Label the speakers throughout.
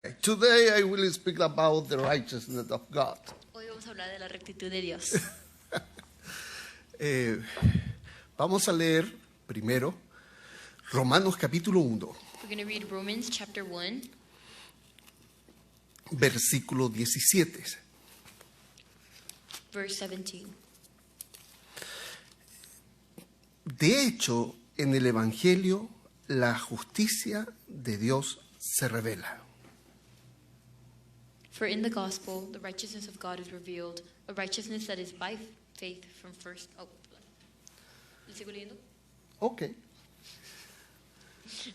Speaker 1: Today I will speak about the righteousness of God.
Speaker 2: Hoy vamos a hablar de la rectitud de Dios.
Speaker 1: Vamos a leer primero Romanos capítulo 1,
Speaker 2: We're going to read Romans chapter 1,
Speaker 1: versículo 17.
Speaker 2: verse 17.
Speaker 1: De hecho, en el Evangelio la justicia de Dios se revela.
Speaker 2: For in the gospel, the righteousness of God is revealed, a righteousness that is by faith from first... Oh, ¿le sigo leyendo?
Speaker 1: Ok.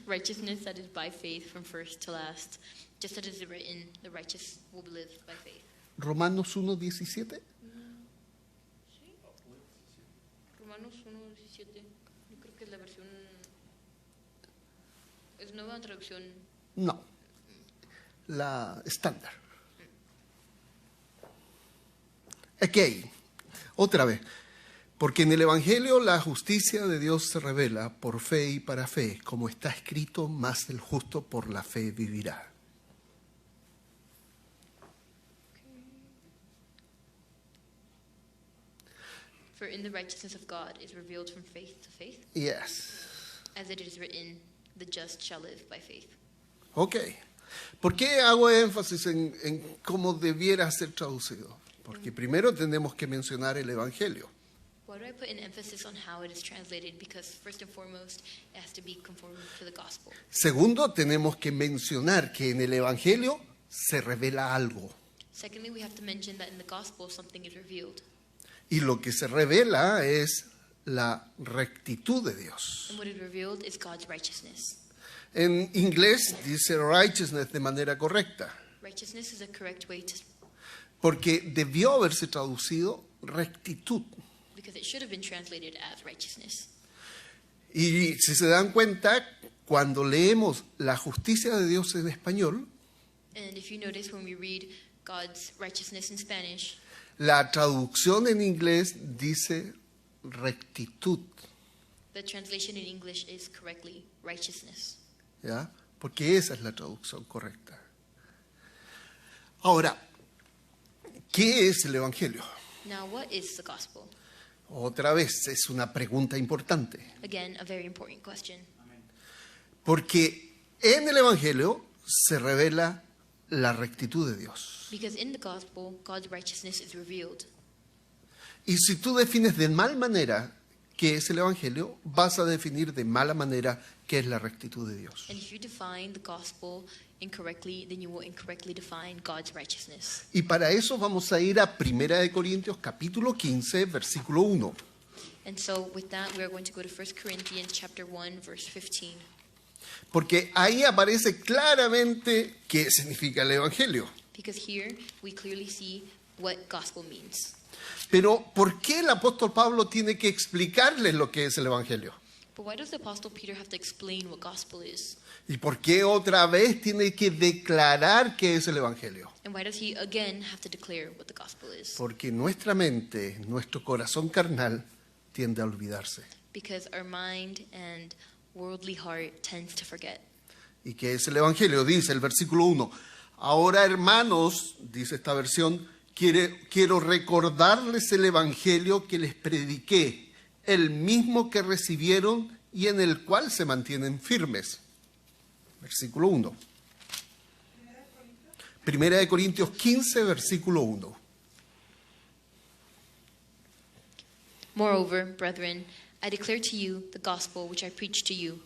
Speaker 2: Righteousness that is by faith from first to last. Just as it is written, the righteous will live by faith.
Speaker 1: Romanos 1:17.
Speaker 2: Romanos 1:17. Yo creo que es la versión... ¿Es nueva traducción?
Speaker 1: No, la estándar. Ok, otra vez. Porque en el Evangelio la justicia de Dios se revela por fe y para fe, como está escrito, más el justo por la fe vivirá.
Speaker 2: For in the righteousness of God is revealed from faith to faith,
Speaker 1: Yes.
Speaker 2: as it is written, the just shall live by faith.
Speaker 1: Ok. ¿Por qué hago énfasis en cómo debiera ser traducido? Porque primero tenemos que mencionar el Evangelio.
Speaker 2: Why do I put an emphasis on how it is translated? Because first and foremost, it has to be conformed to the gospel.
Speaker 1: Segundo, tenemos que mencionar que en el Evangelio se revela algo.
Speaker 2: Secondly, we have to mention that in the gospel something is revealed.
Speaker 1: Y lo que se revela es la rectitud de Dios.
Speaker 2: And what is revealed is God's righteousness.
Speaker 1: En inglés dice righteousness de manera correcta,
Speaker 2: Righteousness is a correct way to...
Speaker 1: porque debió haberse traducido rectitud.
Speaker 2: Because it should have been translated as righteousness.
Speaker 1: Y si se dan cuenta, cuando leemos la justicia de Dios en español,
Speaker 2: And if you notice when we read God's righteousness in Spanish,
Speaker 1: la traducción en inglés dice rectitud,
Speaker 2: the translation in English is correctly righteousness.
Speaker 1: ¿ya? Porque esa es la traducción correcta. Ahora, ¿qué es el Evangelio?
Speaker 2: Now, what is the gospel?
Speaker 1: Otra vez, es una pregunta importante.
Speaker 2: Again, a very important question.
Speaker 1: Porque en el Evangelio se revela la rectitud de Dios.
Speaker 2: Because in the gospel, God's righteousness is revealed.
Speaker 1: Y si tú defines de mal manera qué es el Evangelio, vas a definir de mala manera qué es la rectitud de Dios.
Speaker 2: And if you define the gospel incorrectly, then you will incorrectly define God's righteousness.
Speaker 1: Y para eso vamos a ir a 1 Corintios capítulo 15, versículo 1.
Speaker 2: And so with that, we are going to go to 1 Corinthians chapter 1, verse 15.
Speaker 1: Porque ahí aparece claramente qué significa el Evangelio.
Speaker 2: Because here we clearly see what gospel means.
Speaker 1: Pero ¿por qué el apóstol Pablo tiene que explicarles lo que es el Evangelio?
Speaker 2: But why does the Apostle Peter have to explain what gospel is?
Speaker 1: ¿Y por qué otra vez tiene que declarar qué es el Evangelio?
Speaker 2: And why does he again have to declare what the gospel is?
Speaker 1: Porque nuestra mente, nuestro corazón carnal tiende a olvidarse.
Speaker 2: Because our mind and worldly heart tends to forget.
Speaker 1: ¿Y qué es el Evangelio? Dice el versículo 1. Ahora, hermanos, dice esta versión, quiero recordarles el Evangelio que les prediqué, el mismo que recibieron y en el cual se mantienen firmes. Versículo 1. 1 Corintios 15, versículo 1.
Speaker 2: Moreover, brethren, I declare to you the gospel which I preached to you,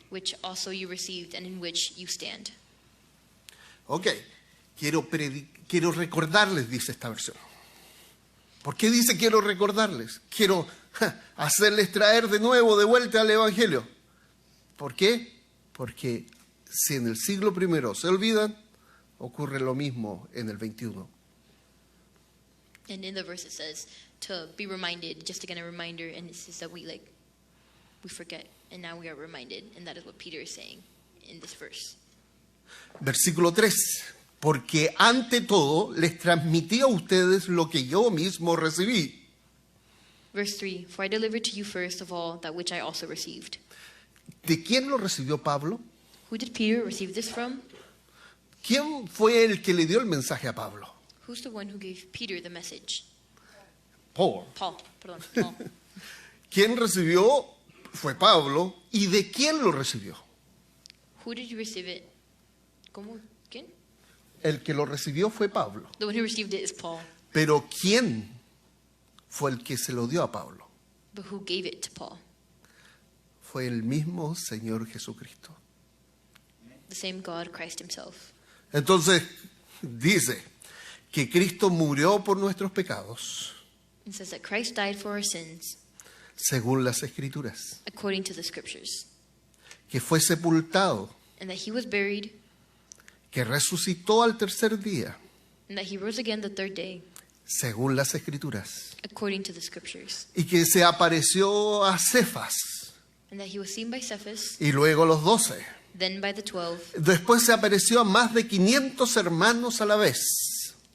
Speaker 2: which also you received and in which you stand.
Speaker 1: Ok, quiero recordarles, dice esta versión. ¿Por qué dice quiero recordarles? Quiero hacerles traer de vuelta al Evangelio. ¿Por qué? Porque si en el siglo I se olvidan, ocurre lo mismo en el 21.
Speaker 2: And in the verse it says to be reminded, just again a reminder, and it says that we forget, and now we are reminded, and that is what Peter is saying in this verse.
Speaker 1: Versículo 3. Porque ante todo les transmití a ustedes lo que yo mismo recibí.
Speaker 2: Verse 3, for I delivered to you first of all that which I also received.
Speaker 1: ¿De quién lo recibió Pablo?
Speaker 2: Who did Peter receive this from?
Speaker 1: ¿Quién fue el que le dio el mensaje a Pablo?
Speaker 2: Who's the one who gave Peter the message?
Speaker 1: Paul.
Speaker 2: Paul. Paul.
Speaker 1: ¿Quién recibió? Fue Pablo. ¿Y de quién lo recibió?
Speaker 2: Who did you receive it? ¿Cómo? ¿Quién?
Speaker 1: El que lo recibió fue Pablo.
Speaker 2: The one who received it is Paul.
Speaker 1: Pero ¿quién fue el que se lo dio a Pablo?
Speaker 2: But who gave it to Paul?
Speaker 1: Fue el mismo Señor Jesucristo.
Speaker 2: The same God, Christ himself.
Speaker 1: Entonces dice que Cristo murió por nuestros pecados,
Speaker 2: It says that Christ died for our sins,
Speaker 1: según las Escrituras,
Speaker 2: according to the scriptures,
Speaker 1: que fue sepultado,
Speaker 2: and that he was buried,
Speaker 1: que resucitó al tercer día,
Speaker 2: and that he rose again the third day,
Speaker 1: según las Escrituras,
Speaker 2: according to the scriptures,
Speaker 1: y que se apareció a Cefas
Speaker 2: and that he was seen by Cephas,
Speaker 1: y luego a los 12.
Speaker 2: then by the 12.
Speaker 1: Después se apareció a más de 500 hermanos a la vez,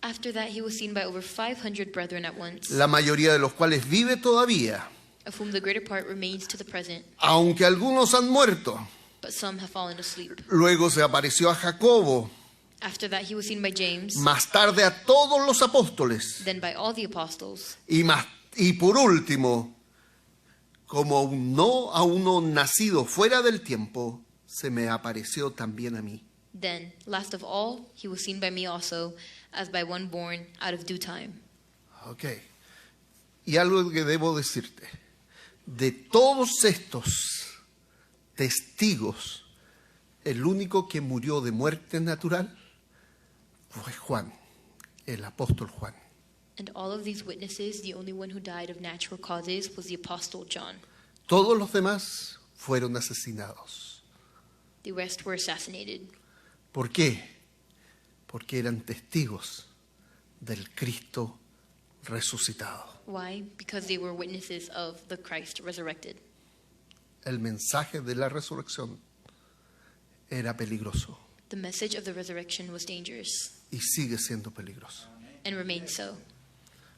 Speaker 2: After that, he was seen by over 500 brethren at once,
Speaker 1: la mayoría de los cuales vive todavía,
Speaker 2: of whom the greater part remains to the present,
Speaker 1: aunque algunos han muerto.
Speaker 2: but some have fallen asleep.
Speaker 1: Luego se apareció a Jacobo,
Speaker 2: After that, he was seen by James,
Speaker 1: más tarde a todos los apóstoles,
Speaker 2: then by all the apostles,
Speaker 1: y por último, como a uno nacido fuera del tiempo, se me apareció también a mí.
Speaker 2: then, last of all, he was seen by me also, as by one born out of due time.
Speaker 1: Ok. Y algo que debo decirte. De todos estos testigos, el único que murió de muerte natural fue Juan, el apóstol Juan.
Speaker 2: And all of these witnesses, the only one who died of natural causes was the apostle John.
Speaker 1: Todos los demás fueron asesinados.
Speaker 2: The rest were assassinated.
Speaker 1: ¿Por qué? Porque eran testigos del Cristo resucitado.
Speaker 2: Why? Because they were witnesses of the Christ resurrected.
Speaker 1: El mensaje de la resurrección era peligroso
Speaker 2: The message of the resurrection was dangerous
Speaker 1: y sigue siendo peligroso.
Speaker 2: and remains so.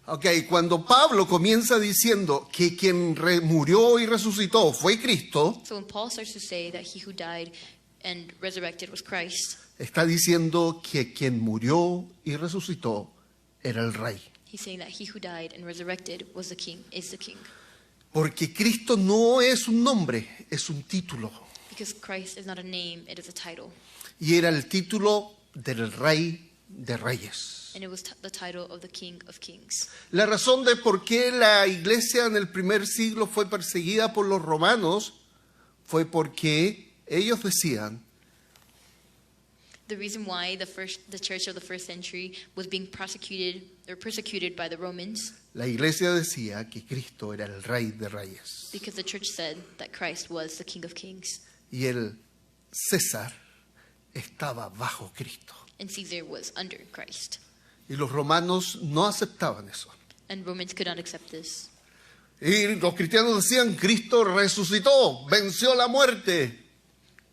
Speaker 1: Ok, cuando Pablo comienza diciendo que quien murió y resucitó fue Cristo,
Speaker 2: So when Paul starts to say that he who died and resurrected was Christ,
Speaker 1: está diciendo que quien murió y resucitó era el Rey.
Speaker 2: he's saying that he who died and resurrected was the king, is the king.
Speaker 1: Porque Cristo no es un nombre, es un título.
Speaker 2: Because Christ is not a name, it is a title.
Speaker 1: Y era el título del Rey de Reyes.
Speaker 2: And it was the title of the King of Kings.
Speaker 1: La razón de por qué la iglesia en el primer siglo fue perseguida por los romanos fue porque ellos decían
Speaker 2: The reason why the church of the first century was being persecuted by the Romans,
Speaker 1: la iglesia decía que Cristo era el Rey de Reyes.
Speaker 2: because the church said that Christ was the King of Kings
Speaker 1: Y el César estaba bajo Cristo.
Speaker 2: and Caesar was under Christ.
Speaker 1: Y los romanos no aceptaban eso.
Speaker 2: And Romans could not accept this.
Speaker 1: Y los cristianos decían, Cristo resucitó, venció la muerte.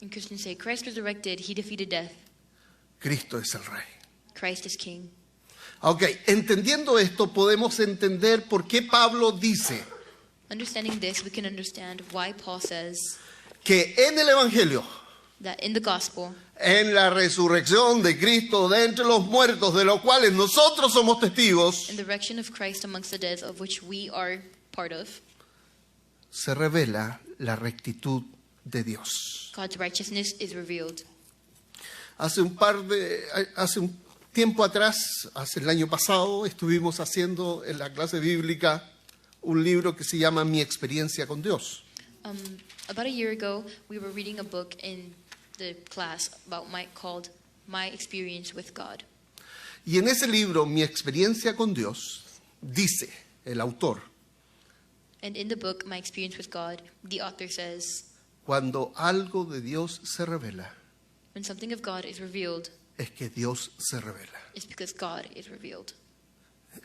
Speaker 2: And Christians say, Christ resurrected, he defeated death.
Speaker 1: Cristo es el Rey.
Speaker 2: Christ is King.
Speaker 1: Ok, entendiendo esto podemos entender por qué Pablo dice
Speaker 2: Understanding this, we can understand why Paul says
Speaker 1: que en el Evangelio,
Speaker 2: that in the gospel,
Speaker 1: en la resurrección de Cristo de entre los muertos, de los cuales nosotros somos testigos,
Speaker 2: in the resurrection of Christ amongst the dead, of which we are part of,
Speaker 1: se revela la rectitud de Dios.
Speaker 2: God's righteousness is revealed.
Speaker 1: Hace un tiempo atrás, hace el año pasado, estuvimos haciendo en la clase bíblica un libro que se llama Mi experiencia con Dios.
Speaker 2: About a year ago, we were reading a book in the class called My Experience with God.
Speaker 1: Y en ese libro, Mi experiencia con Dios, dice el autor,
Speaker 2: And in the book, My Experience with God, the author says,
Speaker 1: cuando algo de Dios se revela,
Speaker 2: when something of God is revealed,
Speaker 1: es que Dios se revela.
Speaker 2: it's because God is revealed.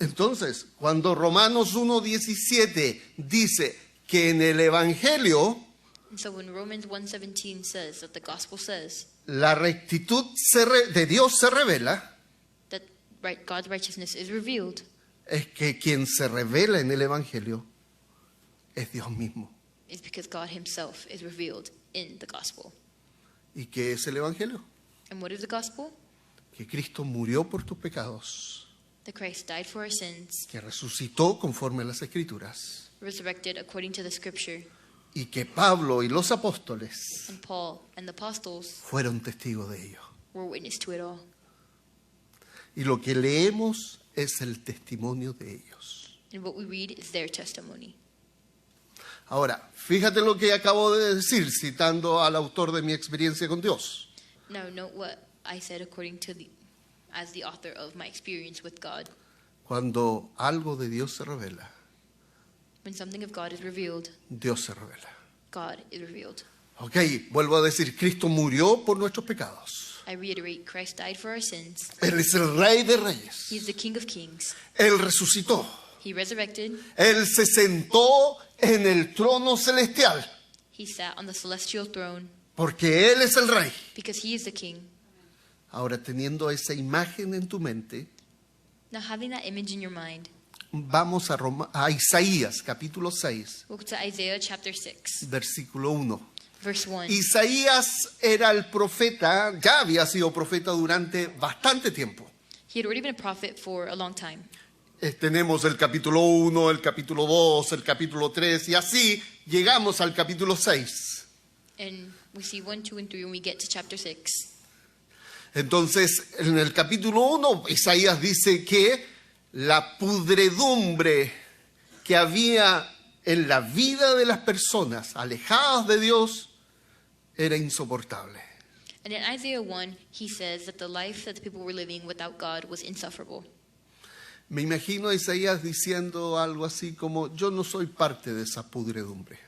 Speaker 1: Entonces, cuando Romanos 1:17 dice que en el Evangelio
Speaker 2: And so when Romans 1:17 says that the gospel says
Speaker 1: la rectitud de Dios se revela,
Speaker 2: that God's righteousness is revealed,
Speaker 1: es que quien se revela en el Evangelio es Dios mismo.
Speaker 2: it's because God himself is revealed in the gospel.
Speaker 1: ¿Y qué es el Evangelio?
Speaker 2: And what is the gospel?
Speaker 1: que Cristo murió por tus pecados,
Speaker 2: that Christ died for our sins,
Speaker 1: que resucitó conforme a las Escrituras,
Speaker 2: resurrected according to the Scripture,
Speaker 1: y que Pablo y los apóstoles
Speaker 2: and Paul and the apostles
Speaker 1: fueron testigos de ello.
Speaker 2: were witness to it all.
Speaker 1: Y lo que leemos es el testimonio de ellos.
Speaker 2: And what we read is their testimony.
Speaker 1: Ahora, fíjate lo que acabo de decir, citando al autor de mi experiencia con Dios.
Speaker 2: Now note what I said as the author of my experience with God.
Speaker 1: Cuando algo de Dios se revela,
Speaker 2: When something of God is revealed,
Speaker 1: Dios se revela.
Speaker 2: God is revealed.
Speaker 1: Ok, vuelvo a decir, Cristo murió por nuestros pecados.
Speaker 2: I reiterate, Christ died for our sins.
Speaker 1: Él es el Rey de Reyes.
Speaker 2: He is the King of Kings.
Speaker 1: Él resucitó.
Speaker 2: He resurrected.
Speaker 1: Él se sentó en el trono celestial,
Speaker 2: He sat on the celestial throne
Speaker 1: porque Él es el Rey.
Speaker 2: because He is the King.
Speaker 1: Ahora, teniendo esa imagen en tu mente,
Speaker 2: Now having that image in your mind,
Speaker 1: vamos a Isaías, capítulo 6,
Speaker 2: we'll go to Isaiah chapter 6,
Speaker 1: versículo 1.
Speaker 2: verse 1.
Speaker 1: Isaías era el profeta, ya había sido profeta durante bastante tiempo.
Speaker 2: He had already been a prophet for a long time.
Speaker 1: Tenemos el capítulo 1, el capítulo 2, el capítulo 3, y así llegamos al capítulo 6.
Speaker 2: And we see 1, 2, and 3 when we get to chapter 6.
Speaker 1: Entonces, en el capítulo 1, Isaías dice que la pudredumbre que había en la vida de las personas alejadas de Dios era insoportable.
Speaker 2: And in Isaiah 1, he says that the life that the people were living without God was insufferable.
Speaker 1: Me imagino a Isaías diciendo algo así como, yo no soy parte de esa pudredumbre.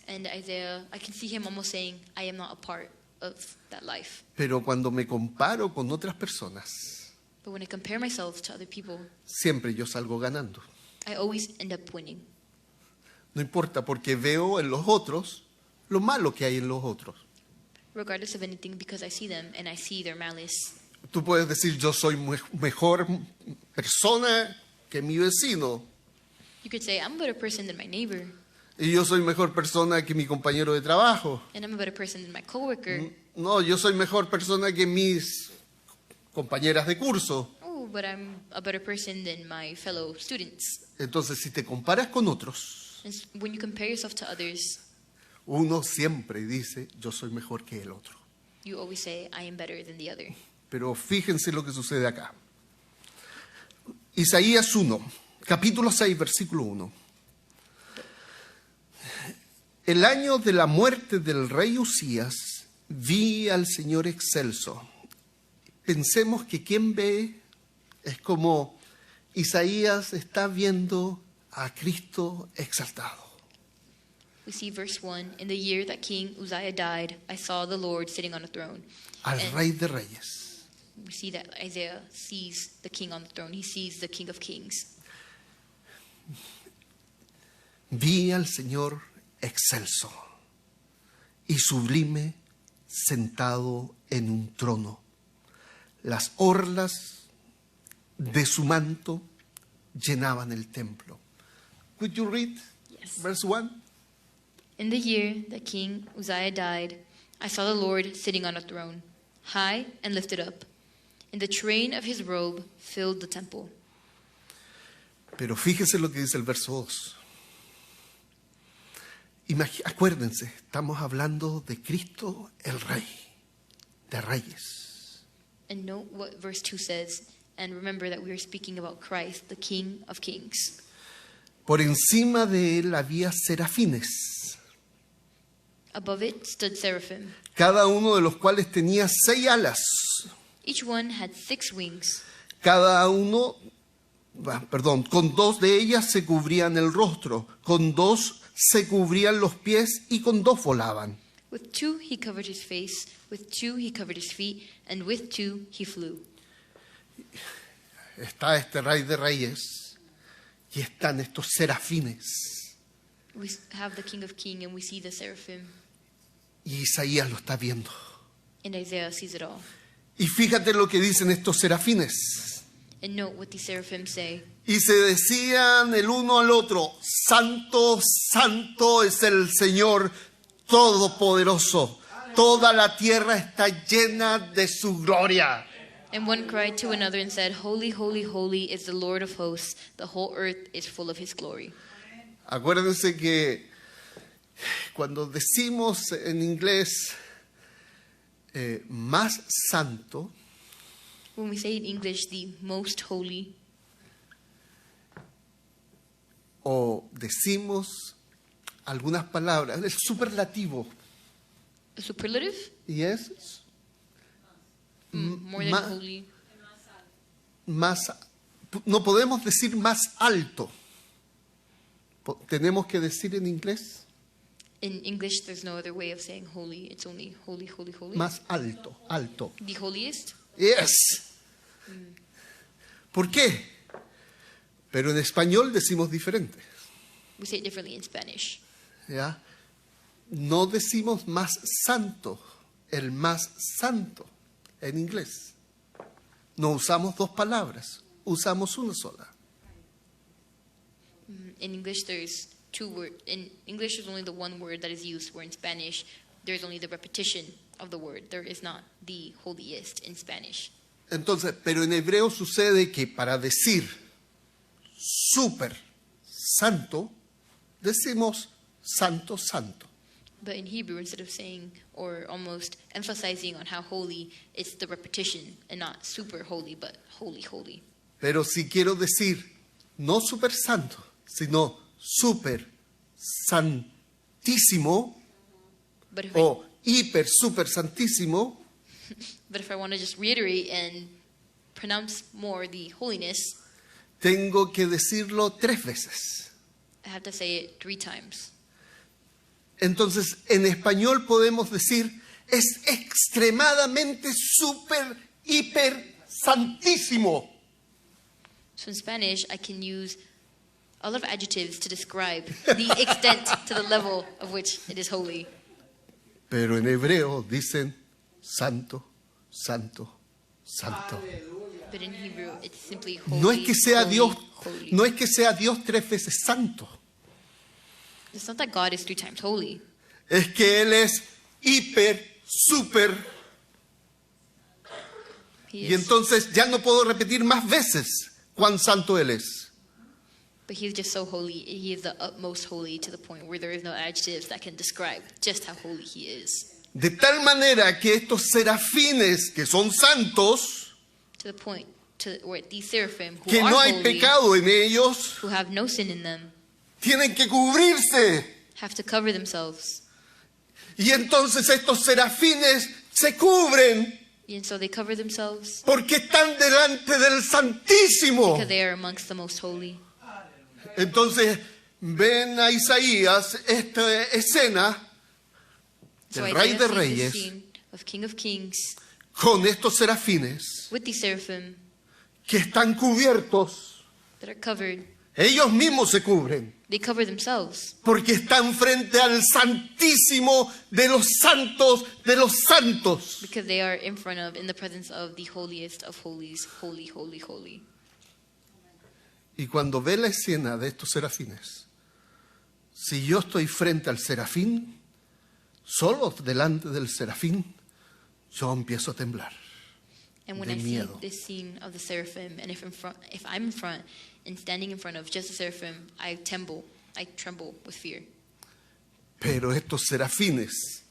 Speaker 2: And Isaiah, I can see him almost saying, I am not a part of that life.
Speaker 1: Pero cuando me comparo con otras personas,
Speaker 2: But when I compare myself to other people,
Speaker 1: siempre yo salgo ganando.
Speaker 2: I always end up winning.
Speaker 1: No importa, porque veo en los otros lo malo que hay en los otros.
Speaker 2: Regardless of anything, because I see them and I see their malice.
Speaker 1: Tú puedes decir, yo soy mejor persona que mi vecino.
Speaker 2: You could say, I'm a better person than my neighbor.
Speaker 1: Y yo soy mejor persona que mi compañero de trabajo.
Speaker 2: And I'm a better person than my coworker.
Speaker 1: No, yo soy mejor persona que mis compañeras de curso.
Speaker 2: Oh, but I'm a better person than my fellow students.
Speaker 1: Entonces, si te comparas con otros,
Speaker 2: And when you compare yourself to others,
Speaker 1: uno siempre dice, yo soy mejor que el otro.
Speaker 2: you always say, I am better than the other.
Speaker 1: Pero fíjense lo que sucede acá. Isaías 1, capítulo 6, versículo 1. El año de la muerte del rey Usías, vi al Señor excelso. Pensemos que quien ve es como Isaías está viendo a Cristo exaltado.
Speaker 2: We see verse 1, in the year that King Uzziah died, I saw the Lord sitting on a throne.
Speaker 1: Al
Speaker 2: And
Speaker 1: Rey de Reyes.
Speaker 2: we see that Isaiah sees the King on the throne. He sees the King of Kings.
Speaker 1: Vi al Señor excelso y sublime sentado en un trono. Las orlas de su manto llenaban el templo. Could you read
Speaker 2: Yes.
Speaker 1: verse 1?
Speaker 2: In the year that King Uzziah died, I saw the Lord sitting on a throne, high and lifted up, and the train of his robe filled the temple.
Speaker 1: Pero fíjese lo que dice el verso 2. Acuérdense, estamos hablando de Cristo el Rey de Reyes.
Speaker 2: And note what verse 2 says, and remember that we are speaking about Christ, the King of Kings.
Speaker 1: Por encima de él había serafines,
Speaker 2: Above it stood seraphim.
Speaker 1: cada uno de los cuales tenía 6 alas.
Speaker 2: Each one had 6 wings.
Speaker 1: Cada uno, con 2 de ellas se cubrían el rostro, con 2 se cubrían los pies y con 2 volaban.
Speaker 2: With 2 he covered his face, with 2 he covered his feet, and with 2 he flew.
Speaker 1: Está este Rey de Reyes y están estos serafines.
Speaker 2: We have the King of Kings and we see the seraphim,
Speaker 1: Y Isaías lo está viendo.
Speaker 2: and Isaiah sees it all.
Speaker 1: Y fíjate lo que dicen estos serafines.
Speaker 2: And note what these seraphim say.
Speaker 1: Y se decían el uno al otro, Santo, Santo es el Señor Todopoderoso. Toda la tierra está llena de su gloria.
Speaker 2: And one cried to another and said, Holy, holy, holy is the Lord of hosts. The whole earth is full of his glory.
Speaker 1: Acuérdense que cuando decimos en inglés más santo,
Speaker 2: When we say in English, the most holy,
Speaker 1: o decimos algunas palabras, el superlativo,
Speaker 2: a superlative,
Speaker 1: y es
Speaker 2: more than
Speaker 1: ma-
Speaker 2: holy.
Speaker 1: más, no podemos decir más alto. Tenemos que decir en inglés
Speaker 2: In English, there's no other way of saying holy. It's only holy, holy, holy.
Speaker 1: más alto, alto.
Speaker 2: The holiest.
Speaker 1: Yes. ¿Por qué? Pero en español decimos diferente.
Speaker 2: We say it differently in Spanish.
Speaker 1: ¿Ya? No decimos más santo, el más santo en inglés. No usamos dos palabras, usamos una sola.
Speaker 2: In English, there's two words. In English, there's only the one word that is used, where in Spanish, there's only the repetition of the word. There is not the holiest in Spanish.
Speaker 1: Entonces, pero en hebreo sucede que para decir súper santo, decimos santo, santo.
Speaker 2: But in Hebrew, instead of saying or almost emphasizing on how holy, it's the repetition and not super holy, but holy, holy.
Speaker 1: Pero si quiero decir no súper santo, sino súper santísimo
Speaker 2: But
Speaker 1: o hiper súper santísimo,
Speaker 2: if I want to just reiterate and pronounce more the holiness,
Speaker 1: tengo que decirlo 3 veces.
Speaker 2: I have to say it 3 times.
Speaker 1: Entonces, en español podemos decir, es extremadamente súper, hiper santísimo.
Speaker 2: So in Spanish, I can use a lot of adjectives to describe the extent to the level of which it is holy.
Speaker 1: Pero en hebreo dicen santo, santo, santo.
Speaker 2: But in Hebrew, it's simply holy,
Speaker 1: No es que sea
Speaker 2: holy,
Speaker 1: Dios,
Speaker 2: holy.
Speaker 1: no es que sea Dios 3 veces santo.
Speaker 2: It's not that God is 3 times holy.
Speaker 1: Es que Él es hiper, súper.
Speaker 2: He
Speaker 1: Y
Speaker 2: is,
Speaker 1: entonces ya no puedo repetir más veces cuán santo Él es.
Speaker 2: but He is just so holy. He is the utmost holy to the point where there is no adjectives that can describe just how holy He is.
Speaker 1: De tal manera que estos serafines que son santos,
Speaker 2: To the point to where these seraphim who
Speaker 1: que
Speaker 2: are
Speaker 1: no hay
Speaker 2: holy,
Speaker 1: pecado en ellos,
Speaker 2: who have no sin in them,
Speaker 1: tienen que cubrirse.
Speaker 2: have to cover themselves.
Speaker 1: Y entonces estos serafines se cubren
Speaker 2: And so they cover themselves
Speaker 1: porque están delante del Santísimo.
Speaker 2: because they are amongst the most holy.
Speaker 1: Entonces ven a Isaías esta escena
Speaker 2: So
Speaker 1: del Rey
Speaker 2: Isaiah
Speaker 1: de
Speaker 2: sees
Speaker 1: Reyes
Speaker 2: the scene of King of Kings
Speaker 1: con estos serafines
Speaker 2: with these seraphim
Speaker 1: que están cubiertos.
Speaker 2: that are covered.
Speaker 1: Ellos mismos se cubren
Speaker 2: They cover themselves
Speaker 1: porque están frente al Santísimo de los santos de los santos.
Speaker 2: because they are in front of, in the presence of the holiest of holies, holy, holy, holy.
Speaker 1: Y cuando ve la escena de estos serafines, si yo estoy frente al serafín, solo delante del serafín, yo empiezo a temblar.
Speaker 2: And when
Speaker 1: De
Speaker 2: I see
Speaker 1: miedo.
Speaker 2: this scene of the seraphim, and if I'm in front and standing in front of just the seraphim, I tremble with fear.
Speaker 1: Pero estos serafines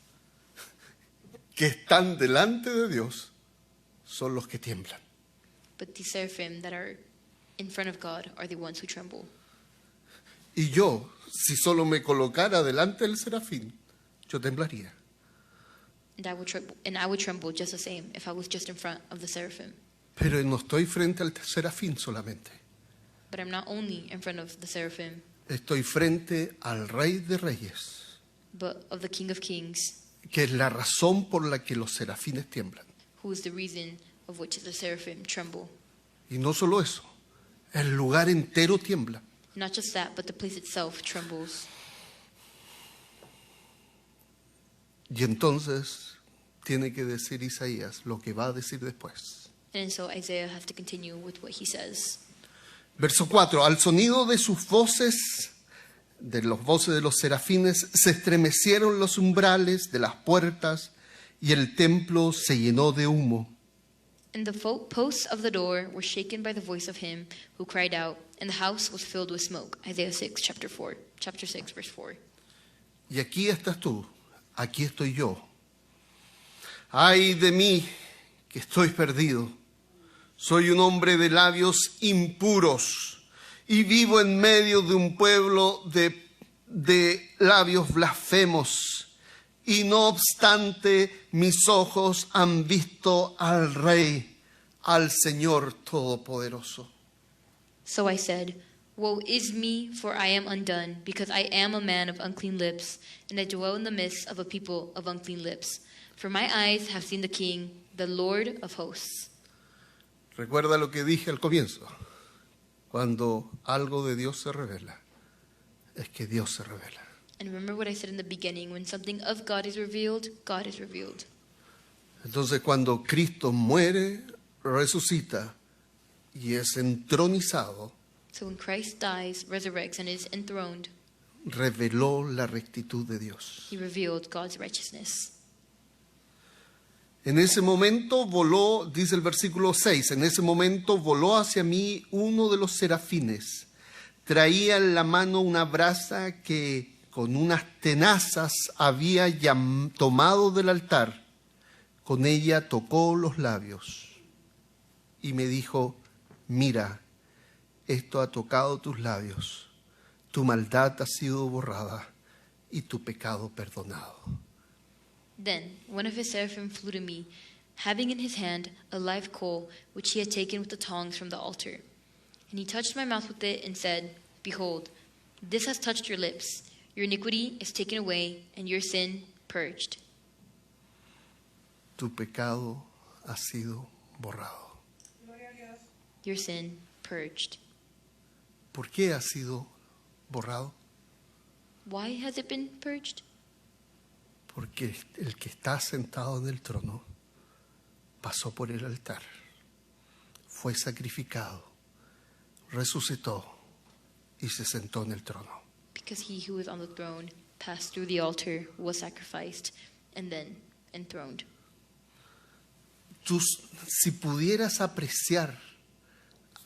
Speaker 1: que están delante de Dios son los que tiemblan.
Speaker 2: But the seraphim that are in front of God are the ones who tremble.
Speaker 1: Y yo, si solo me colocara delante del serafín, yo temblaría.
Speaker 2: And I would tremble just the same if I was just in front of the seraphim.
Speaker 1: Pero no estoy frente al serafín solamente.
Speaker 2: But I'm not only in front of the seraphim,
Speaker 1: Estoy frente al Rey de Reyes,
Speaker 2: but of the King of Kings,
Speaker 1: que es la razón por la que los serafines tiemblan.
Speaker 2: who is the reason of which the seraphim tremble.
Speaker 1: Y no solo eso, el lugar entero tiembla.
Speaker 2: Not just that, but the place itself trembles.
Speaker 1: Y entonces tiene que decir Isaías lo que va a decir después.
Speaker 2: And so Isaiah has to continue with what he says.
Speaker 1: Verso 4, al sonido de sus voces, de los voces de los serafines, se estremecieron los umbrales de las puertas y el templo se llenó de humo.
Speaker 2: And the posts of the door were shaken by the voice of him who cried out, and the house was filled with smoke. Isaiah 6, chapter 6, verse 4.
Speaker 1: Y aquí estás tú, aquí estoy yo. Ay de mí, que estoy perdido. Soy un hombre de labios impuros y vivo en medio de un pueblo de labios blasfemos. Y no obstante, mis ojos han visto al Rey, al Señor Todopoderoso.
Speaker 2: So I said, Woe is me, for I am undone, because I am a man of unclean lips, and I dwell in the midst of a people of unclean lips. For my eyes have seen the King, the Lord of hosts.
Speaker 1: Recuerda lo que dije al comienzo. Cuando algo de Dios se revela, es que Dios se revela.
Speaker 2: And remember what I said in the beginning, when something of God is revealed, God is revealed.
Speaker 1: Entonces cuando Cristo muere, resucita y es entronizado,
Speaker 2: So when Christ dies, resurrects, and is enthroned,
Speaker 1: reveló la rectitud de Dios.
Speaker 2: he revealed God's righteousness.
Speaker 1: En ese momento voló, dice el versículo 6, en ese momento voló hacia mí uno de los serafines. Traía en la mano una brasa que con unas tenazas había tomado del altar. Con ella tocó los labios y me dijo, mira, esto ha tocado tus labios, tu maldad ha sido borrada y tu pecado perdonado.
Speaker 2: Then one of his seraphim flew to me, having in his hand a live coal which he had taken with the tongs from the altar. And he touched my mouth with it and said, Behold, this has touched your lips. Your iniquity is taken away, and your sin purged.
Speaker 1: Tu pecado ha sido borrado.
Speaker 2: Your sin purged.
Speaker 1: ¿Por qué ha sido borrado?
Speaker 2: Why has it been purged?
Speaker 1: Porque el que está sentado en el trono pasó por el altar, fue sacrificado, resucitó y se sentó en el trono.
Speaker 2: Because he who is on the throne passed through the altar, was sacrificed, and then enthroned.
Speaker 1: Si pudieras apreciar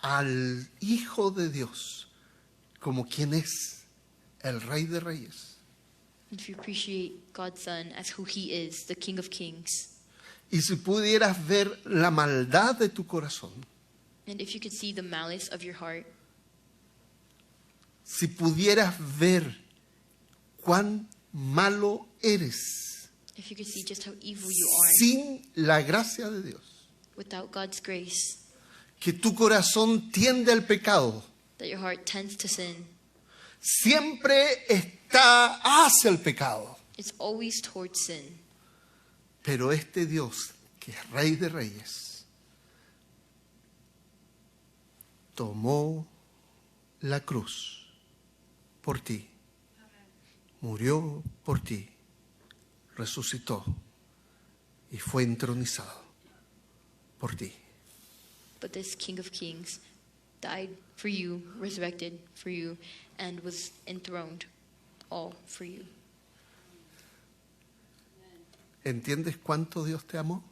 Speaker 1: al Hijo de Dios como quien es, el Rey de Reyes,
Speaker 2: If you appreciate God's Son as who he is, the King of Kings,
Speaker 1: y si pudieras ver la maldad de tu corazón,
Speaker 2: and if you could see the malice of your heart,
Speaker 1: si pudieras ver cuán malo eres
Speaker 2: if you could see just how evil you are
Speaker 1: sin la gracia de Dios,
Speaker 2: without God's grace,
Speaker 1: que tu corazón tiende al pecado,
Speaker 2: that your heart tends to sin,
Speaker 1: siempre está hacia el pecado.
Speaker 2: it's always towards sin.
Speaker 1: Pero este Dios, que es Rey de Reyes, tomó la cruz por ti, murió por ti, resucitó y fue entronizado por ti.
Speaker 2: But this King of Kings died for you, resurrected for you, and was enthroned, all for you.
Speaker 1: ¿Entiendes cuánto Dios te amó?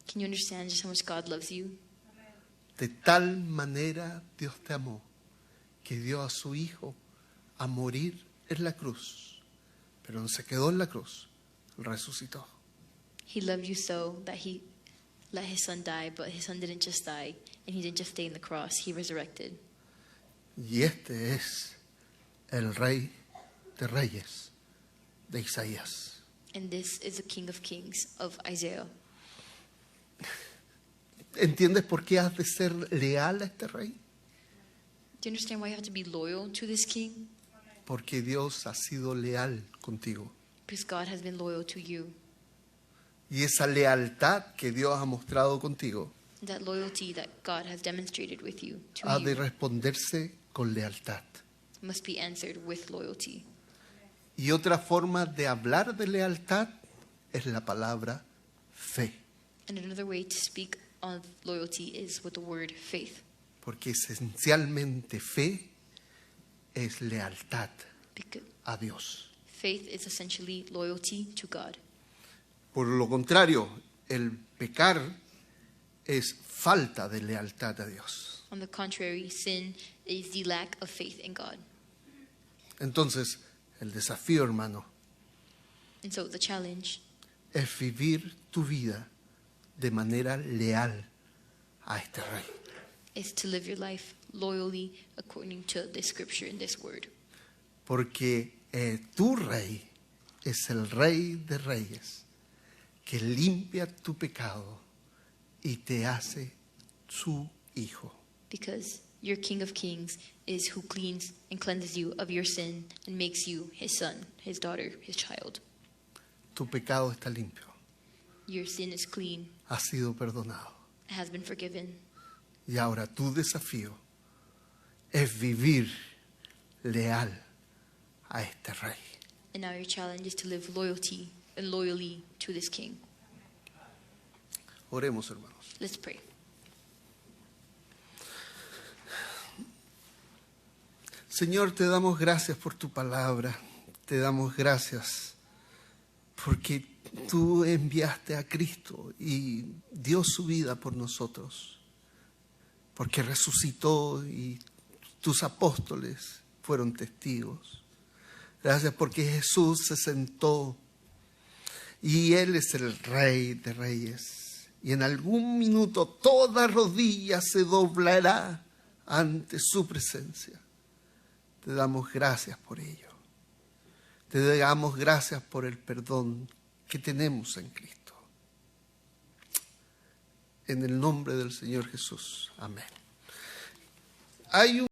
Speaker 2: Can you understand just how much God loves you?
Speaker 1: De tal manera Dios te amó que dio a su Hijo a morir en la cruz, pero no se quedó en la cruz, resucitó.
Speaker 2: He loved you so that he let his son die, but his son didn't just die, and he didn't just stay in the cross, he resurrected.
Speaker 1: Y este es el Rey de Reyes de Isaías.
Speaker 2: And this is the King of Kings of Isaiah.
Speaker 1: ¿Entiendes por qué has de ser leal a este Rey?
Speaker 2: Do you understand why you have to be loyal to this King?
Speaker 1: Porque Dios ha sido leal contigo.
Speaker 2: Because God has been loyal to you.
Speaker 1: Y esa lealtad que Dios ha mostrado contigo
Speaker 2: That loyalty that God has demonstrated with you, to
Speaker 1: ha de
Speaker 2: you,
Speaker 1: responderse con lealtad.
Speaker 2: must be answered with loyalty.
Speaker 1: Y otra forma de hablar de lealtad es la palabra fe.
Speaker 2: And another way to speak of loyalty is with the word faith.
Speaker 1: Porque esencialmente fe es lealtad
Speaker 2: Because
Speaker 1: a Dios.
Speaker 2: faith is essentially loyalty to God.
Speaker 1: Por lo contrario, el pecar es falta de lealtad a Dios.
Speaker 2: On the contrary, sin is the lack of faith in God.
Speaker 1: Entonces, el desafío, hermano,
Speaker 2: And so the challenge
Speaker 1: es vivir tu vida de manera leal a este rey.
Speaker 2: is to live your life loyally according to this scripture and this word.
Speaker 1: Porque tu rey es el rey de reyes que limpia tu pecado y te hace su hijo.
Speaker 2: Because your King of Kings is who cleans and cleanses you of your sin and makes you his son, his daughter, his child.
Speaker 1: Tu pecado está limpio,
Speaker 2: Your sin is clean,
Speaker 1: ha sido perdonado.
Speaker 2: has been forgiven.
Speaker 1: Y ahora tu desafío es vivir leal a este rey.
Speaker 2: And now your challenge is to live loyally to this King.
Speaker 1: Oremos, hermanos.
Speaker 2: Let's pray.
Speaker 1: Señor, te damos gracias por tu palabra. Te damos gracias porque tú enviaste a Cristo y dio su vida por nosotros. Porque resucitó y tus apóstoles fueron testigos. Gracias porque Jesús se sentó y Él es el Rey de Reyes. Y en algún minuto toda rodilla se doblará ante su presencia. Te damos gracias por ello. Te damos gracias por el perdón que tenemos en Cristo. En el nombre del Señor Jesús. Amén. Hay un